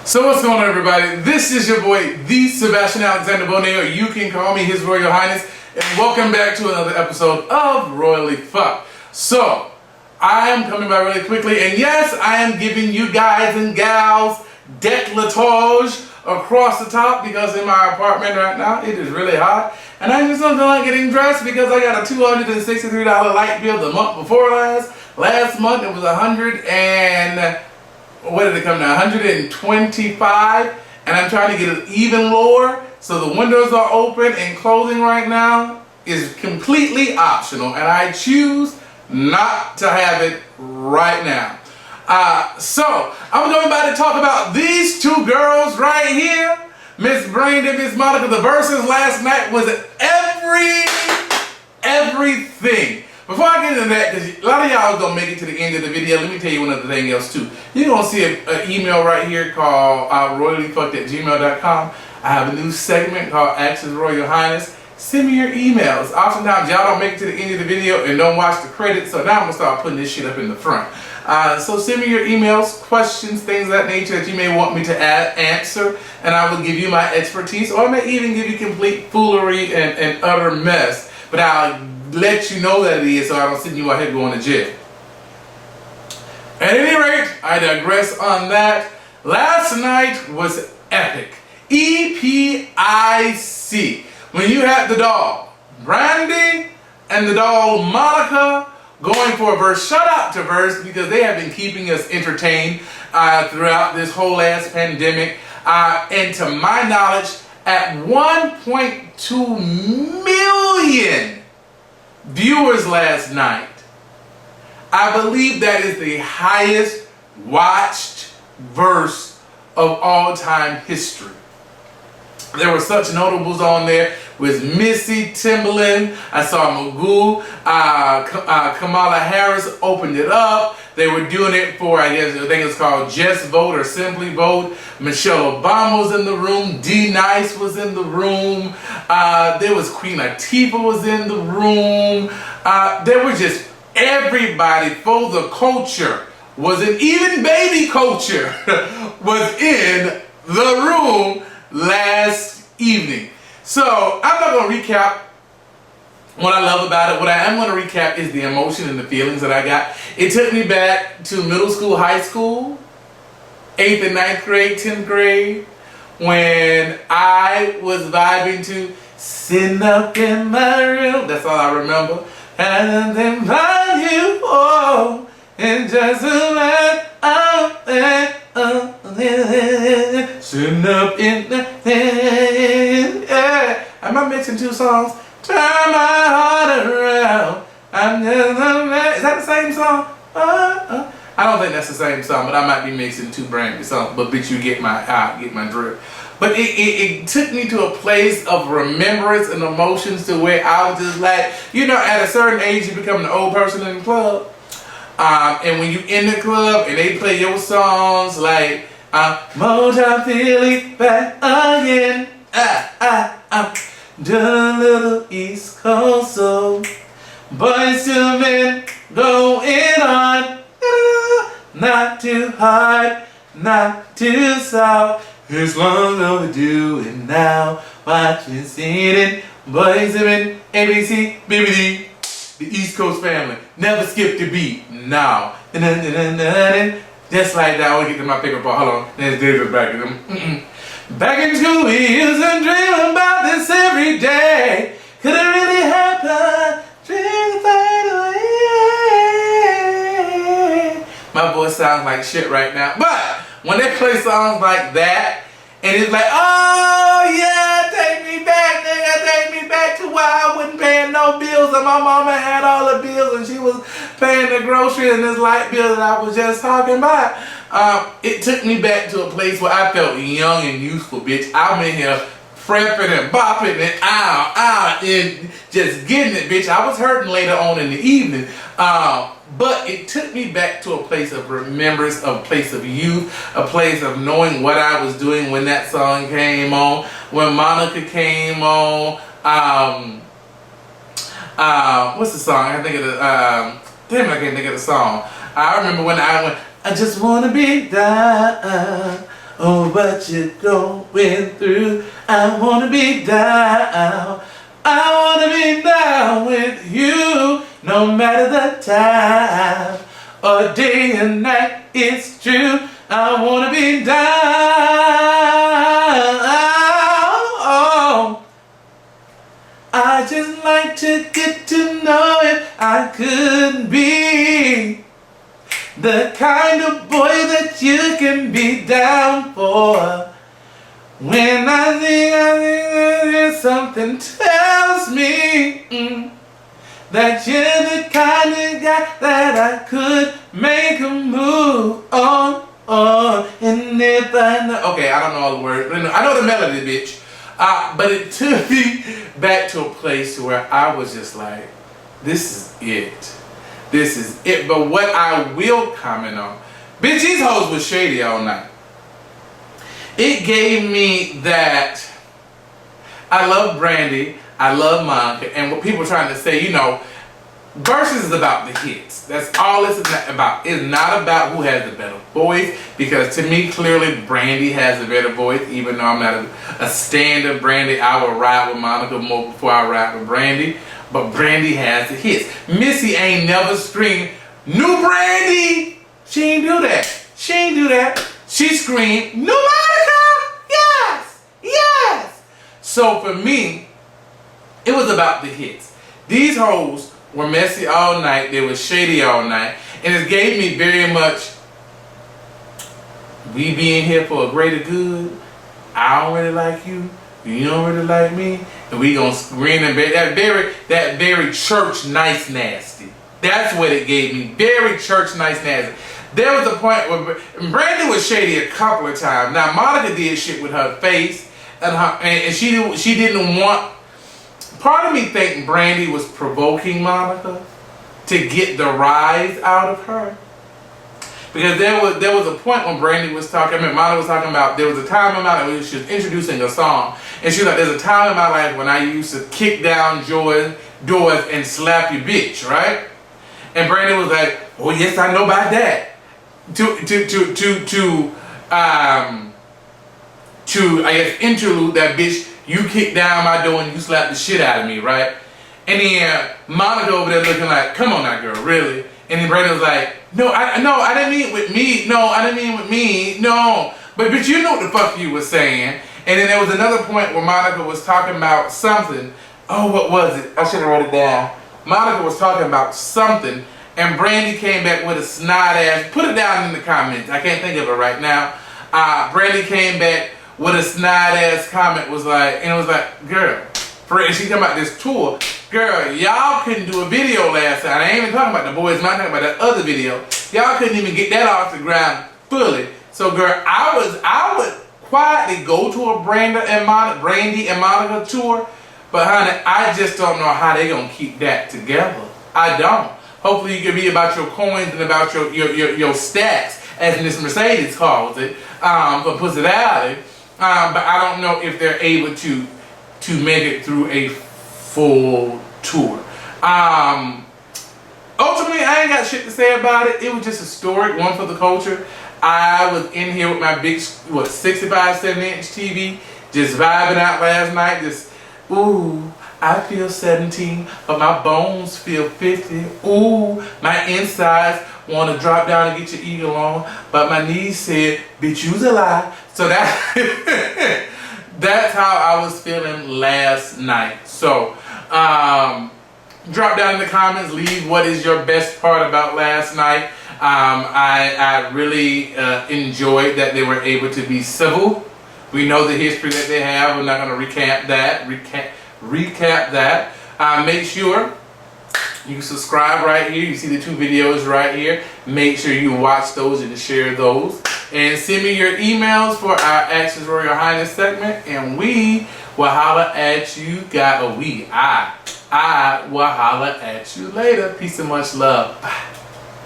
So what's going on, everybody? This is your boy, the Sebastian Alexander Bonet, or you can call me His Royal Highness, and welcome back to another episode of Rhoyally PHUCKED. So, I am coming by really quickly, and yes, I am giving you guys and gals décolletage across the top because in my apartment right now, it is really hot, and I just don't feel like getting dressed because I got a $263 light bill the month before last. Last month it was what did it come to? 125, and I'm trying to get it even lower. So the windows are open, and closing right now is completely optional, and I choose not to have it right now. So I'm going about to talk about these two girls right here, Miss Brandy and Miss Monica. The VERZUZ last night was everything. Before I get into that, because a lot of y'all don't make it to the end of the video, let me tell you one other thing else too. You're going to see an email right here called rhoyallyphuckeded@gmail.com. I have a new segment called Ask His Royal Highness. Send me your emails. Oftentimes y'all don't make it to the end of the video and don't watch the credits, so now I'm going to start putting this shit up in the front. So send me your emails, questions, things of that nature that you may want me to answer, and I will give you my expertise, or I may even give you complete foolery and utter mess. But I'll let you know that it is, so I don't send you out here going to jail. At any rate, I digress on that. Last night was epic. EPIC. When you had the doll Brandy and the doll Monica going for a verse. Shout out to Verse because they have been keeping us entertained throughout this whole ass pandemic. And to my knowledge, at 1.2 million viewers last night. I believe that is the highest watched verse of all time history. There were such notables on there with Missy, Timbaland, I saw Magoo, Kamala Harris opened it up. They were doing it for, I think it's called Just Vote or Simply Vote. Michelle Obama was in the room. D Nice was in the room. There was Queen Latifah was in the room. There was just everybody for the culture was in, even baby culture was in the room last evening. So I'm not going to recap what I love about it. What I am going to recap is the emotion and the feelings that I got. It took me back to middle school, high school, 8th and 9th grade, 10th grade, when I was vibing to Sitting Up in My Room. That's all I remember. And then find you, oh, and just out there, sitting up in the yeah. Am I mixing two songs? Turn my heart around. I'm just a man. Is that the same song? I don't think that's the same song, but I might be mixing two Brandy songs. But bitch, you get my drift. But it took me to a place of remembrance and emotions to where I was just like, you know, at a certain age you become an old person in the club. And when you in the club and they play your songs like Motown feeling back again. Done a little East Coast soul. Boys to men going on. Not too hard, not too soft. It's long overdue and now watching seeing boys to men, ABC, BBD. The East Coast family. Never skip the beat. Now. Just like that. I want to get to my favorite part. Hold on. There's David back in them. Back in school, we used to dream about this every day. Could it really happen? Dream fade away. My voice sounds like shit right now. But when they play songs like that, and it's like, oh yeah, take me back, nigga, take me back to where I wasn't paying no bills and my mama had all the bills and she was paying the groceries and this light bill that I was just talking about. It took me back to a place where I felt young and youthful, bitch. I'm in here prepping and bopping and and just getting it, bitch. I was hurting later on in the evening. But it took me back to a place of remembrance, a place of youth, a place of knowing what I was doing when that song came on, when Monica came on. What's the song? I think of the, damn, I can't think of the song. I remember when I went, I just want to be down. Oh, what you're going through. I wanna be down. I wanna be down with you, no matter the time or day and night. It's true. I wanna be down. I just like to get to know if I could be the kind of boy that you can be down for. When I think something tells me that you're the kind of guy that I could make a move on. And if I know, okay, I don't know all the words, but I know the melody, bitch. But it took me back to a place where I was just like, this is it. This is it. But what I will comment on, bitch, these hoes was shady all night. It gave me that I love Brandy, I love Monica, and what people are trying to say, you know, Versus is about the hits. That's all it's about. It's not about who has the better voice, because to me, clearly, Brandy has a better voice, even though I'm not a stand of Brandy. I would ride with Monica more before I ride with Brandy, but Brandy has the hits. Missy ain't never screamed, "New Brandy!" She ain't do that. She ain't do that. She screamed, "New Monica! Yes! Yes!" So for me, it was about the hits. These hoes were messy all night. They were shady all night. And it gave me very much, we being here for a greater good. I don't really like you. You don't really like me. And we gonna scream and that very church nice nasty. That's what it gave me. Very church nice nasty. There was a point where Brandy was shady a couple of times. Now Monica did shit with her face, and she didn't want. Part of me think Brandy was provoking Monica to get the rise out of her, because there was a point when Brandy was talking. I mean, Monica was talking about there was a time in my life she was introducing a song, and she was like, "There's a time in my life when I used to kick down doors and slap your bitch, right?" And Brandy was like, "Oh yes, I know about that." To I guess interlude that bitch. You kicked down my door and you slapped the shit out of me, right? And then Monica over there looking like, "Come on now, girl, really?" And then Brandon was like, no, I didn't mean it with me. No, I didn't mean it with me. No. But you know what the fuck you was saying. And then there was another point where Monica was talking about something. Oh, what was it? I should have wrote it down. Monica was talking about something, and Brandy came back with a snot ass. Put it down in the comments. I can't think of it right now. Brandy came back with a snide ass comment, was like, and it was like, girl, and she talking about this tour. Girl, y'all couldn't do a video last time. I ain't even talking about the boys, I'm not talking about that other video. Y'all couldn't even get that off the ground fully. So girl, I would quietly go to a Brandy and Monica tour, but honey, I just don't know how they gonna keep that together. I don't. Hopefully you can be about your coins and about your stacks, as Miss Mercedes calls it, for Pussyvalley. But I don't know if they're able to make it through a full tour. Ultimately, I ain't got shit to say about it. It was just historic, one for the culture. I was in here with my big, 65, 70-inch TV, just vibing out last night. Just, ooh, I feel 17, but my bones feel 50. Ooh, my insides want to drop down and get your eagle on, but my knees said, "Bitch, you's a lie." So that's how I was feeling last night. So drop down in the comments, leave what is your best part about last night. I really enjoyed that they were able to be civil. We know the history that they have. We're not going to recap that. Make sure you subscribe right here. You see the 2 videos right here. Make sure you watch those and share those. And send me your emails for our Ask His Royal Highness segment. And we will holler at you guys. I will holler at you later. Peace and much love. Bye.